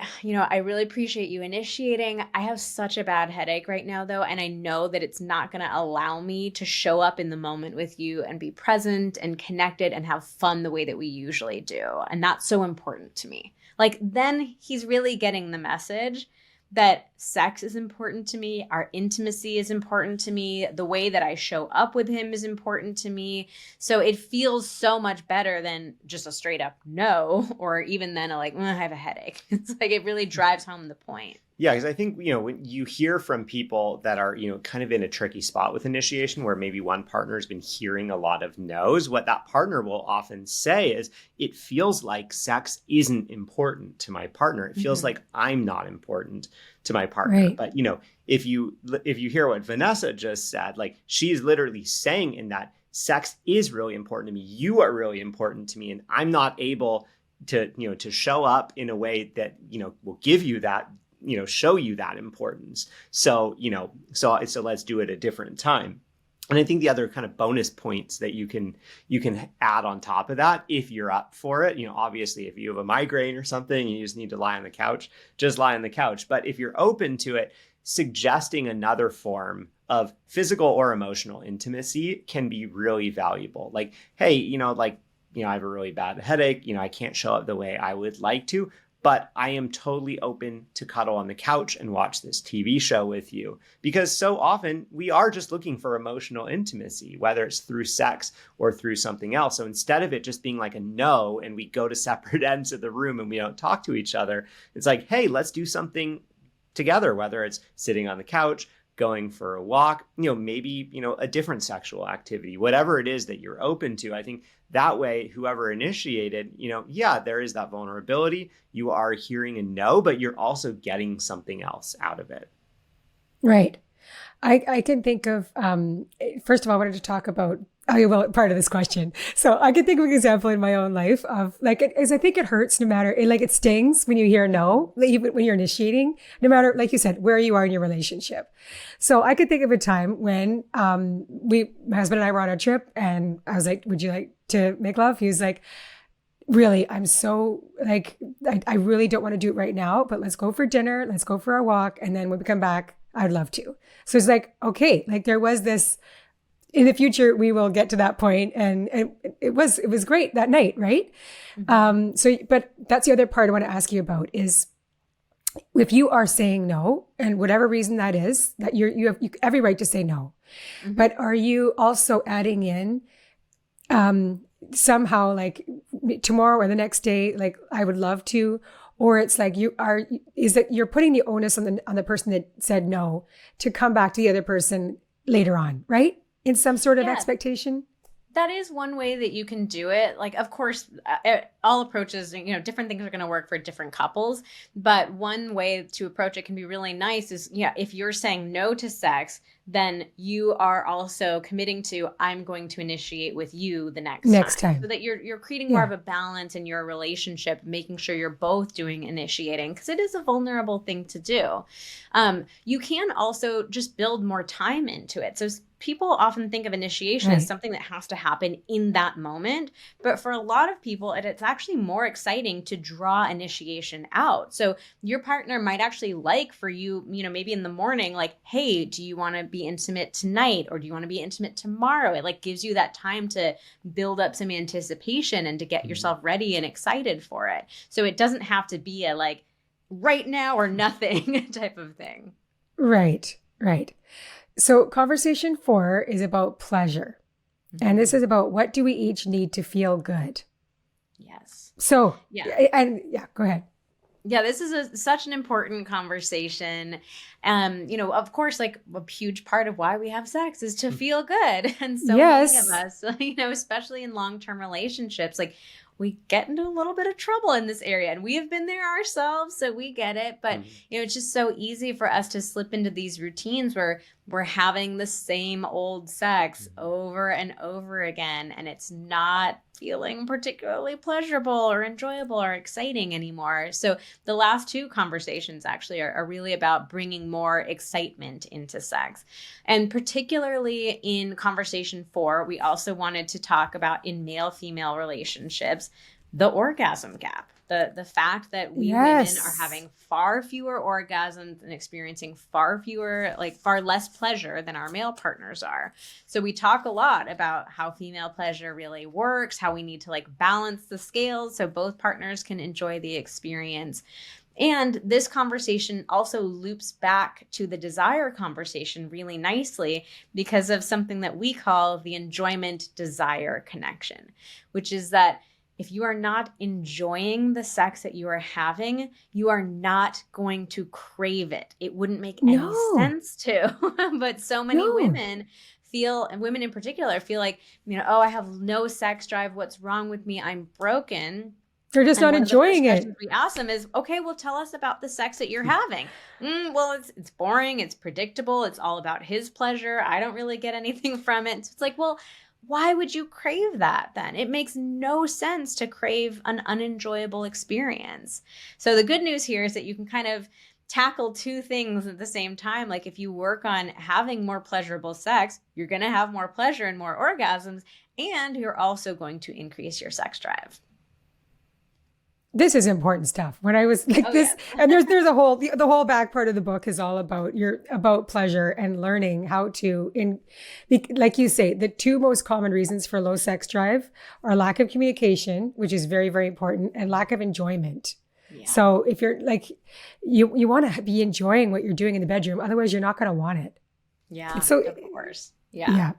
really appreciate you initiating. I have such a bad headache right now though, and I know that it's not going to allow me to show up in the moment with you and be present and connected and have fun the way that we usually do. And that's so important to me. Like, then he's really getting the message that sex is important to me, our intimacy is important to me, the way that I show up with him is important to me. So it feels so much better than just a straight up no, or even then a like, I have a headache. It's like, it really drives home the point. Yeah, because I think, when you hear from people that are, kind of in a tricky spot with initiation, where maybe one partner has been hearing a lot of no's, what that partner will often say is, it feels like sex isn't important to my partner. It feels like I'm not important to my partner. Right. But, if you hear what Vanessa just said, like, she's literally saying in that, sex is really important to me. You are really important to me. And I'm not able to, to show up in a way that, will give you that, show you that importance. So, so let's do it a different time. And I think the other kind of bonus points that you can add on top of that, if you're up for it, obviously if you have a migraine or something, you just need to lie on the couch, just lie on the couch. But if you're open to it, suggesting another form of physical or emotional intimacy can be really valuable. Like, hey, I have a really bad headache. I can't show up the way I would like to, but I am totally open to cuddle on the couch and watch this TV show with you. Because so often we are just looking for emotional intimacy, whether it's through sex or through something else. So instead of it just being like a no, and we go to separate ends of the room and we don't talk to each other, it's like, hey, let's do something together, whether it's sitting on the couch, going for a walk, maybe, a different sexual activity, whatever it is that you're open to. I think that way, whoever initiated, there is that vulnerability. You are hearing a no, but you're also getting something else out of it. Right. I can think of, first of all, I wanted to talk about, part of this question. So I can think of an example in my own life of I think it hurts no matter, it stings when you hear no, even when you're initiating, no matter, like you said, where you are in your relationship. So I could think of a time when, my husband and I were on a trip and I was like, would you like to make love? He was like, really, I'm so I really don't want to do it right now, but let's go for dinner. Let's go for a walk. And then when we come back, I'd love to. So it's like, okay, there was this, in the future, we will get to that point. And it was great that night. Right. But that's the other part I want to ask you about is if you are saying no, and whatever reason that is, that you have every right to say no, but are you also adding in, somehow tomorrow or the next day, I would love to, or it's like is that you're putting the onus on the person that said no to come back to the other person later on, right? In some sort of expectation. That is one way that you can do it. Of course, all approaches, different things are going to work for different couples. But one way to approach it can be really nice is, if you're saying no to sex, then you are also committing to, I'm going to initiate with you the next time. So that you're creating more of a balance in your relationship, making sure you're both doing initiating, because it is a vulnerable thing to do. You can also just build more time into it. So people often think of initiation as something that has to happen in that moment. But for a lot of people, it's actually more exciting to draw initiation out. So your partner might actually like for you, maybe in the morning, hey, do you want to be intimate tonight? Or do you want to be intimate tomorrow? It gives you that time to build up some anticipation and to get yourself ready and excited for it. So it doesn't have to be a right now or nothing type of thing. Right. So conversation 4 is about pleasure. And this is about what do we each need to feel good? Yes. So, go ahead. Yeah, this is such an important conversation. Of course, a huge part of why we have sex is to feel good. And so many of us, especially in long-term relationships, we get into a little bit of trouble in this area, and we have been there ourselves, so we get it. But, it's just so easy for us to slip into these routines where we're having the same old sex over and over again, and it's not feeling particularly pleasurable or enjoyable or exciting anymore. So the last 2 conversations actually are really about bringing more excitement into sex. And particularly in conversation 4, we also wanted to talk about, in male-female relationships, the orgasm gap. The fact that we women are having far fewer orgasms and experiencing far less pleasure than our male partners are. So we talk a lot about how female pleasure really works, how we need to like balance the scales so both partners can enjoy the experience. And this conversation also loops back to the desire conversation really nicely because of something that we call the enjoyment desire connection, which is that if you are not enjoying the sex that you are having, you are not going to crave it. It wouldn't make any sense to. But so many women feel, and women in particular, feel like, oh, I have no sex drive. What's wrong with me? I'm broken. They're just not enjoying it. We ask them is, okay, well, tell us about the sex that you're having. Well, it's boring. It's predictable. It's all about his pleasure. I don't really get anything from it. So it's like, well, why would you crave that then? It makes no sense to crave an unenjoyable experience. So the good news here is that you can kind of tackle two things at the same time. Like if you work on having more pleasurable sex, you're going to have more pleasure and more orgasms, and you're also going to increase your sex drive. This is important stuff. When I was like and there's the whole back part of the book is all about pleasure and learning how to, like you say, the two most common reasons for low sex drive are lack of communication, which is very, very important, and lack of enjoyment. Yeah. So if you're like, you want to be enjoying what you're doing in the bedroom, otherwise you're not going to want it. Yeah. So of course. Yeah. Yeah.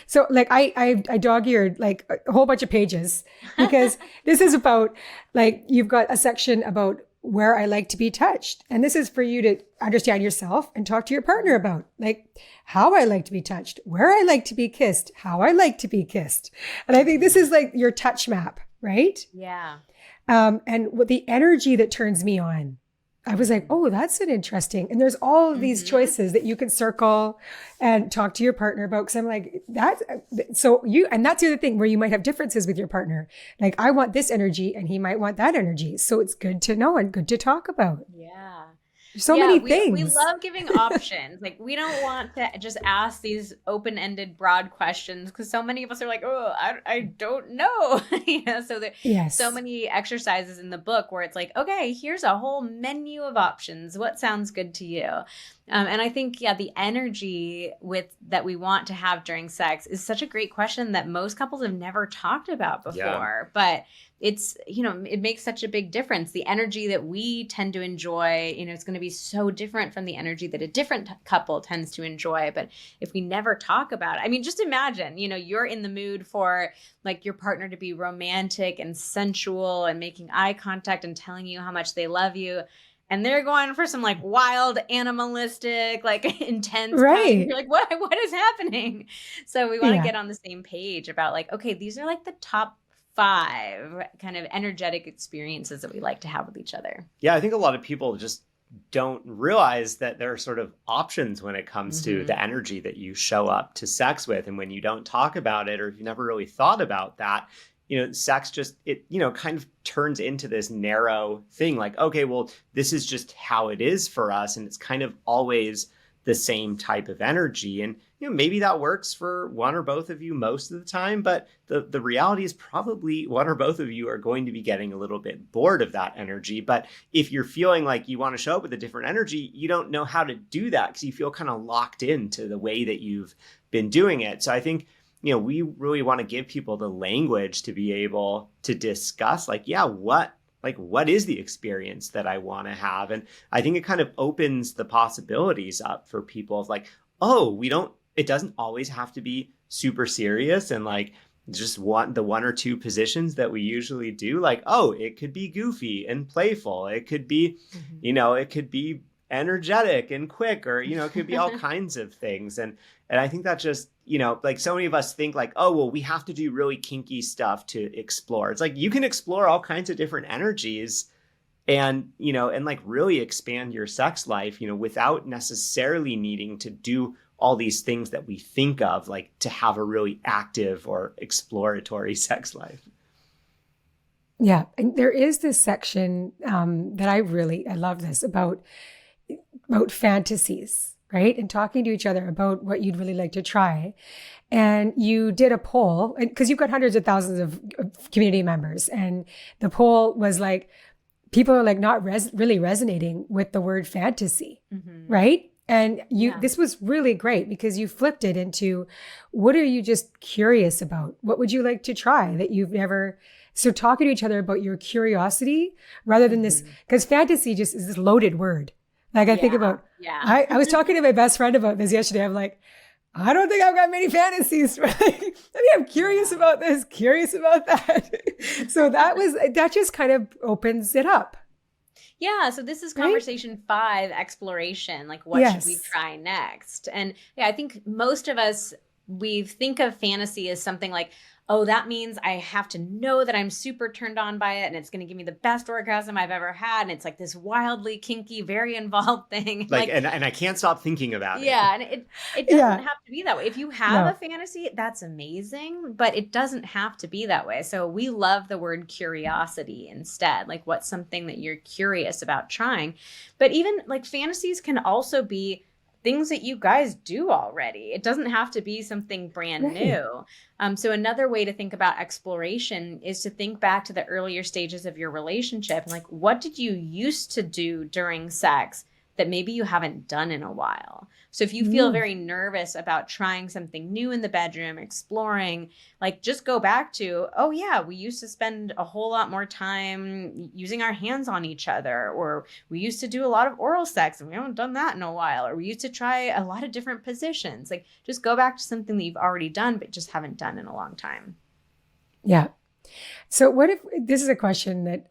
So like I dog-eared like a whole bunch of pages because this is about like, you've got a section about where I like to be touched. And this is for you to understand yourself and talk to your partner about like how I like to be touched, where I like to be kissed, how I like to be kissed. And I think this is like your touch map, right? Yeah. And what the energy that turns me on. I was like, oh, that's an interesting. And there's all of these choices that you can circle and talk to your partner about. Cause I'm like, that's the other thing where you might have differences with your partner. Like I want this energy and he might want that energy. So it's good to know and good to talk about. Yeah. So many things. We love giving options. Like we don't want to just ask these open-ended, broad questions because so many of us are like, oh, I don't know. So there's so many exercises in the book where it's like, okay, here's a whole menu of options. What sounds good to you? And I think, the energy that we want to have during sex is such a great question that most couples have never talked about before. But it's, it makes such a big difference. The energy that we tend to enjoy, it's going to be so different from the energy that a different couple tends to enjoy. But if we never talk about it, I mean, just imagine, you're in the mood for like your partner to be romantic and sensual and making eye contact and telling you how much they love you. And they're going for some like wild, animalistic, like intense. Right. You're like, what is happening? So we want to get on the same page about like, okay, these are like the top 5 kind of energetic experiences that we like to have with each other. Yeah, I think a lot of people just don't realize that there are sort of options when it comes to the energy that you show up to sex with. And when you don't talk about it, or if you never really thought about that, sex just, it, kind of turns into this narrow thing like, okay, well, this is just how it is for us. And it's kind of always the same type of energy. And, maybe that works for one or both of you most of the time, but the reality is probably one or both of you are going to be getting a little bit bored of that energy. But if you're feeling like you want to show up with a different energy, you don't know how to do that because you feel kind of locked into the way that you've been doing it. So I think, we really want to give people the language to be able to discuss what is the experience that I want to have? And I think it kind of opens the possibilities up for people of like, oh, it doesn't always have to be super serious and like just the one or two positions that we usually do. Like, oh, it could be goofy and playful. It could be, it could be energetic and quick, or, it could be all kinds of things. And I think that just, like so many of us think like, oh, well, we have to do really kinky stuff to explore. It's like, you can explore all kinds of different energies and, and like really expand your sex life, without necessarily needing to do all these things that we think of, like to have a really active or exploratory sex life. Yeah. And there is this section that I love this about fantasies. right? And talking to each other about what you'd really like to try. And you did a poll, because you've got hundreds of thousands of community members. And the poll was like, people are like not really resonating with the word fantasy, right? And this was really great because you flipped it into, what are you just curious about? What would you like to try that you've never? So talking to each other about your curiosity rather than this, because fantasy just is this loaded word. Like I think about, I was talking to my best friend about this yesterday. I'm like, I don't think I've got many fantasies. Right? I think I'm curious about this, curious about that. So that just kind of opens it up. Yeah, so this is conversation 5, exploration. Like, what should we try next? And I think most of us, we think of fantasy as something like, oh, that means I have to know that I'm super turned on by it and it's going to give me the best orgasm I've ever had. And it's like this wildly kinky, very involved thing. And I can't stop thinking about it. Yeah, and it doesn't have to be that way. If you have a fantasy, that's amazing, but it doesn't have to be that way. So we love the word curiosity instead. Like, what's something that you're curious about trying? But even like fantasies can also be things that you guys do already. It doesn't have to be something brand new. So another way to think about exploration is to think back to the earlier stages of your relationship. And like, what did you used to do during sex that maybe you haven't done in a while? So if you feel very nervous about trying something new in the bedroom, exploring, like just go back to, oh yeah, we used to spend a whole lot more time using our hands on each other, or we used to do a lot of oral sex and we haven't done that in a while, or we used to try a lot of different positions. Like just go back to something that you've already done, but just haven't done in a long time. Yeah. So what if, this is a question that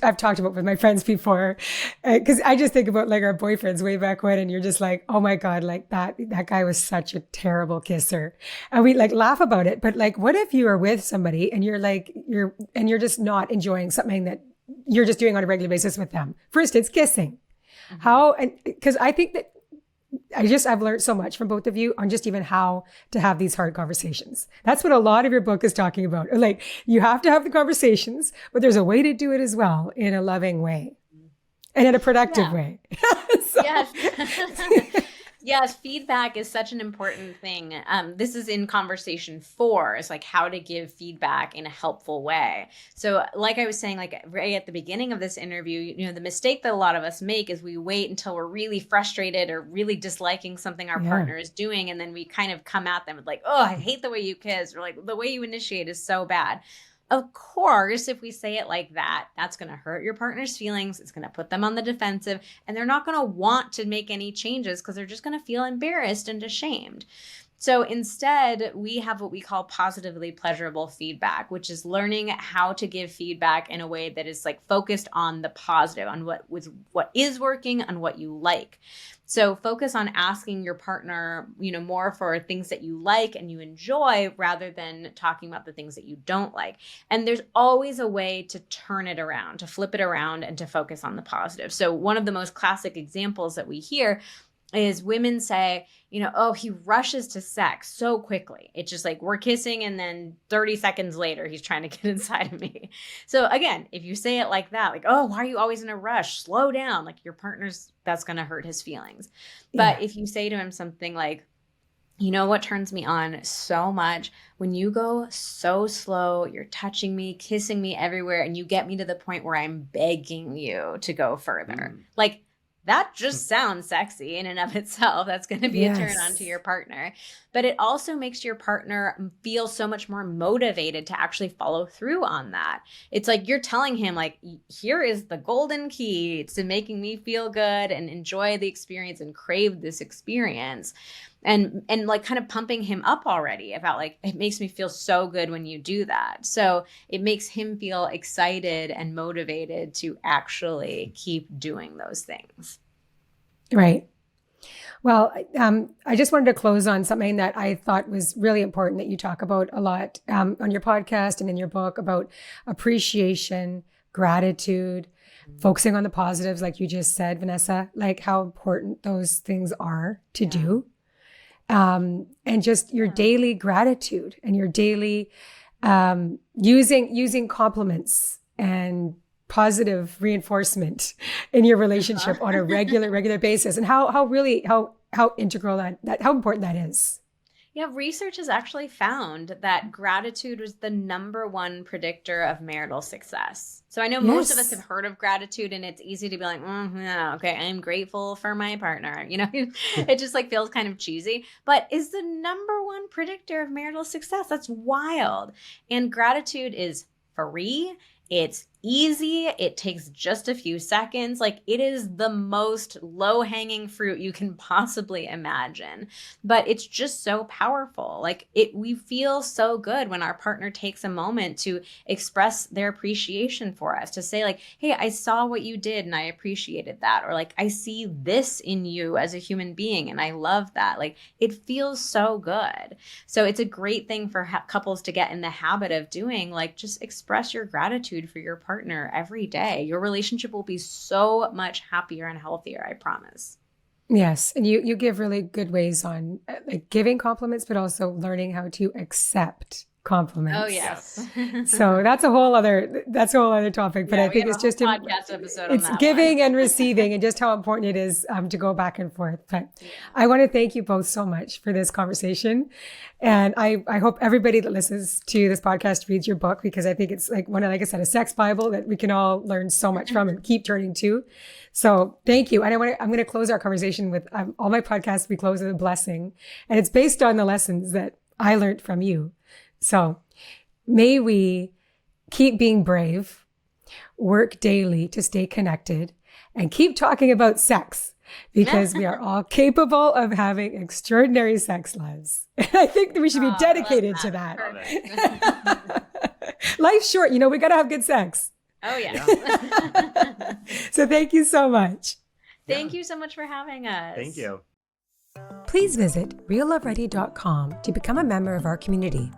I've talked about with my friends before, because I just think about like our boyfriends way back when, and you're just like, oh my God, like that guy was such a terrible kisser. And we like laugh about it. But like, what if you are with somebody and you're just not enjoying something that you're just doing on a regular basis with them? For instance, kissing. Because I think that I've learned so much from both of you on just even how to have these hard conversations. That's what a lot of your book is talking about. Like, you have to have the conversations, but there's a way to do it as well in a loving way and in a productive way. Yes. Yes, feedback is such an important thing. This is in conversation 4. It's like how to give feedback in a helpful way. So like I was saying, like right at the beginning of this interview, the mistake that a lot of us make is we wait until we're really frustrated or really disliking something our partner is doing. And then we kind of come at them with like, oh, I hate the way you kiss, or like the way you initiate is so bad. Of course, if we say it like that, that's going to hurt your partner's feelings. It's going to put them on the defensive, and they're not going to want to make any changes because they're just going to feel embarrassed and ashamed. So instead, we have what we call positively pleasurable feedback, which is learning how to give feedback in a way that is like focused on the positive, on what is working, on what you like. So focus on asking your partner, more for things that you like and you enjoy rather than talking about the things that you don't like. And there's always a way to turn it around, to flip it around and to focus on the positive. So one of the most classic examples that we hear is women say, oh, he rushes to sex so quickly. It's just like we're kissing and then 30 seconds later, he's trying to get inside of me. So again, if you say it like that, like, oh, why are you always in a rush? Slow down. Like your partner's, that's going to hurt his feelings. But if you say to him something like, what turns me on so much? When you go so slow, you're touching me, kissing me everywhere, and you get me to the point where I'm begging you to go further. Like, that just sounds sexy in and of itself. That's going to be a turn on to your partner. But it also makes your partner feel so much more motivated to actually follow through on that. It's like you're telling him, like, here is the golden key to making me feel good and enjoy the experience and crave this experience. And like kind of pumping him up already about like, it makes me feel so good when you do that. So it makes him feel excited and motivated to actually keep doing those things. Right. Well, I just wanted to close on something that I thought was really important that you talk about a lot on your podcast and in your book about appreciation, gratitude, focusing on the positives, like you just said, Vanessa, like how important those things are to do. And just your daily gratitude and your daily using compliments and positive reinforcement in your relationship on a regular basis, and how integral how important that is. Yeah, research has actually found that gratitude was the #1 predictor of marital success. So I know most of us have heard of gratitude, and it's easy to be like, yeah, okay, I'm grateful for my partner. You know, it just like feels kind of cheesy, but is the #1 predictor of marital success. That's wild. And gratitude is free. It's easy. It takes just a few seconds. Like, it is the most low-hanging fruit you can possibly imagine. But it's just so powerful. Like, we feel so good when our partner takes a moment to express their appreciation for us, to say like, hey, I saw what you did and I appreciated that. Or like, I see this in you as a human being and I love that. Like, it feels so good. So it's a great thing for couples to get in the habit of doing, like, just express your gratitude for your partner every day. Your relationship will be so much happier and healthier, I promise. Yes. And you give really good ways on like giving compliments, but also learning how to accept compliments. Oh, yes. So that's a whole other topic, but I think it's just podcast episode it's on giving and receiving and just how important it is to go back and forth. But I want to thank you both so much for this conversation. And I hope everybody that listens to this podcast reads your book, because I think it's like like I said, a sex Bible that we can all learn so much from and keep turning to. So thank you. And I'm going to close our conversation with all my podcasts. We close with a blessing, and it's based on the lessons that I learned from you. So may we keep being brave, work daily to stay connected, and keep talking about sex, because we are all capable of having extraordinary sex lives. And I think that we should be dedicated to that. Life's short, we got to have good sex. Oh, yeah. So thank you so much. Thank you so much for having us. Thank you. Please visit realloveready.com to become a member of our community.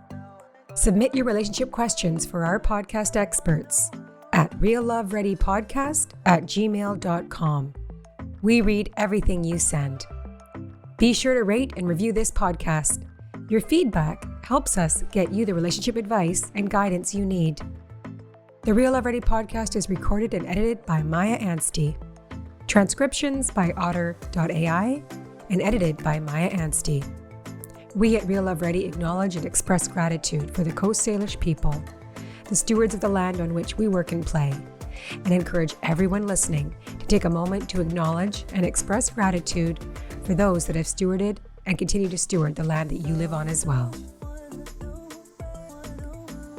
Submit your relationship questions for our podcast experts at reallovereadypodcast@gmail.com. We read everything you send. Be sure to rate and review this podcast. Your feedback helps us get you the relationship advice and guidance you need. The Real Love Ready podcast is recorded and edited by Maya Anstey. Transcriptions by otter.ai and edited by Maya Anstey. We at Real Love Ready acknowledge and express gratitude for the Coast Salish people, the stewards of the land on which we work and play, and encourage everyone listening to take a moment to acknowledge and express gratitude for those that have stewarded and continue to steward the land that you live on as well.